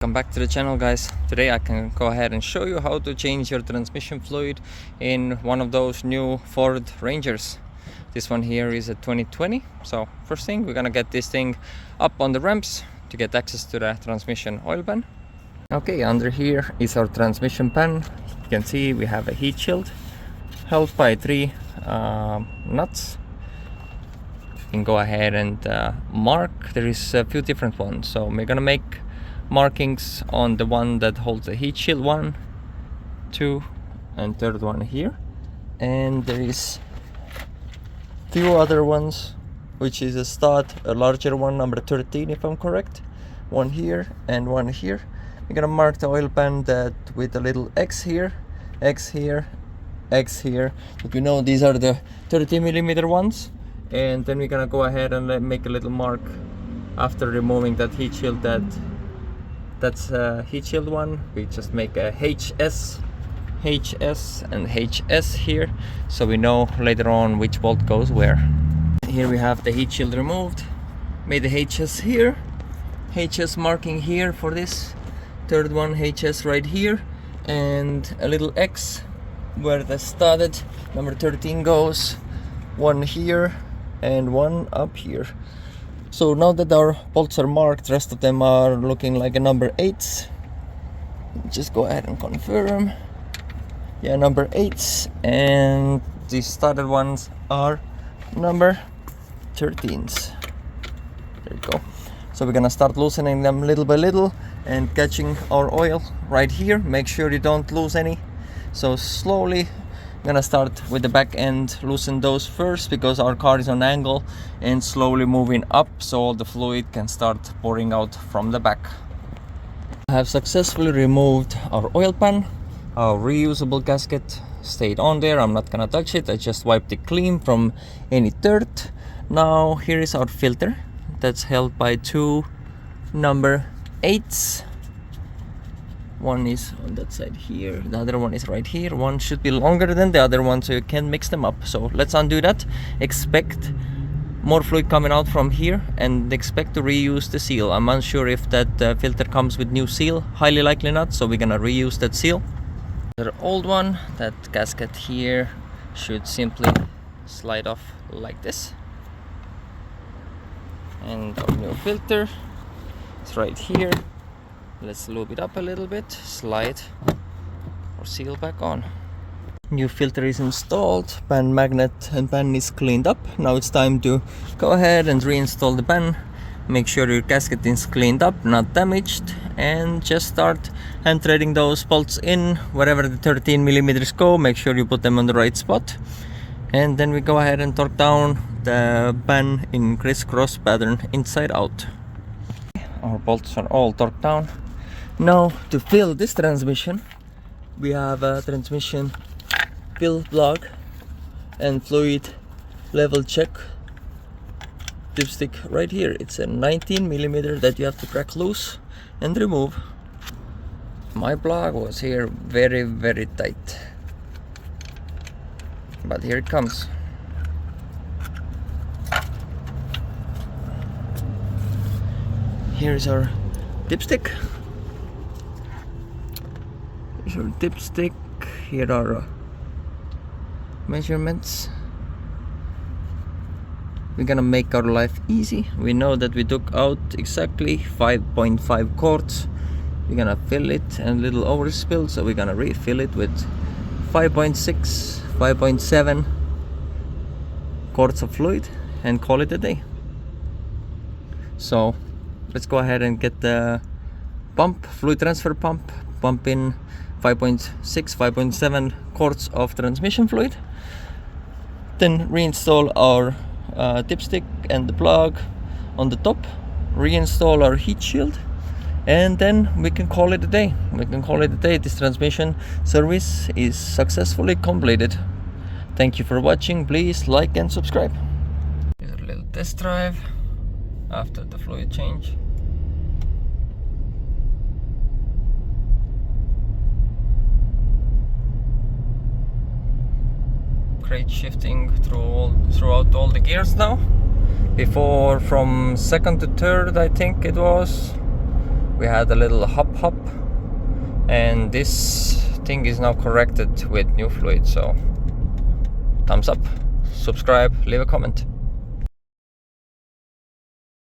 Welcome back to the channel, guys. Today I can go ahead and show you how to change your transmission fluid in one of those new Ford Rangers. This one here is a 2020. So first thing, we're gonna get this thing up on the ramps to get access to the transmission oil pan. Okay, under here is our transmission pan. You can see we have a heat shield held by three nuts. You can go ahead and mark. There is a few different ones, so we're gonna make markings on the one that holds the heat shield, 1, 2, and third one here. And there is few other ones, which is a stud, a larger one, number 13 if I'm correct, one here and one here. We're gonna mark the oil pan that with a little X here, X here, X here. If you know, these are the 30mm ones. And then we're gonna go ahead and make a little mark after removing that heat shield. That's a heat shield one. We just make a HS, HS, and HS here, so we know later on which bolt goes where. Here we have the heat shield removed. Made the HS here, HS marking here for this. Third one, HS right here, and a little X where the studded number 13 goes. One here and one up here. So now that our bolts are marked, the rest of them are looking like a number 8s. Just go ahead and confirm. Yeah, number 8s, and the studded ones are number 13s. There you go. So we're gonna start loosening them little by little and catching our oil right here. Make sure you don't lose any. So slowly, I'm gonna start with the back end, loosen those first because our car is on angle, and slowly moving up so all the fluid can start pouring out from the back. I have successfully removed our oil pan. Our reusable gasket stayed on there. I'm not gonna touch it. I just wiped it clean from any dirt. Now here is our filter that's held by two number 8s. One is on that side here, the other one is right here. One should be longer than the other one, so you can mix them up. So let's undo that. Expect more fluid coming out from here, and expect to reuse the seal. I'm unsure if that filter comes with new seal, highly likely not, so we're gonna reuse that seal. The old one, that gasket here should simply slide off like this. And our new filter is right here. Let's lube it up a little bit, slide or seal back on. New filter is installed, pan magnet and pan is cleaned up. Now it's time to go ahead and reinstall the pan. Make sure your gasket is cleaned up, not damaged, and just start hand threading those bolts in wherever the 13mm go. Make sure you put them on the right spot. And then we go ahead and torque down the pan in crisscross pattern inside out. Our bolts are all torqued down. Now to fill this transmission, we have a transmission fill plug and fluid level check dipstick right here. It's a 19mm that you have to crack loose and remove. My plug was here very tight, but here it comes. Here's our dipstick. Here's our dipstick. Here are measurements. We're gonna make our life easy. We know that we took out exactly 5.5 quarts. We're gonna fill it and a little overspill, so we're gonna refill it with 5.6, 5.7 quarts of fluid and call it a day. So let's go ahead and get the pump, fluid transfer pump, pump in 5.6, 5.7 quarts of transmission fluid. Then reinstall our dipstick and the plug on the top, reinstall our heat shield, and then we can call it a day. This transmission service is successfully completed. Thank you for watching. Please like and subscribe. Here's a little test drive after the fluid change. Great shifting throughout all the gears now. Before, from second to third, I think it was, we had a little hop, and this thing is now corrected with new fluid. So thumbs up, subscribe, leave a comment.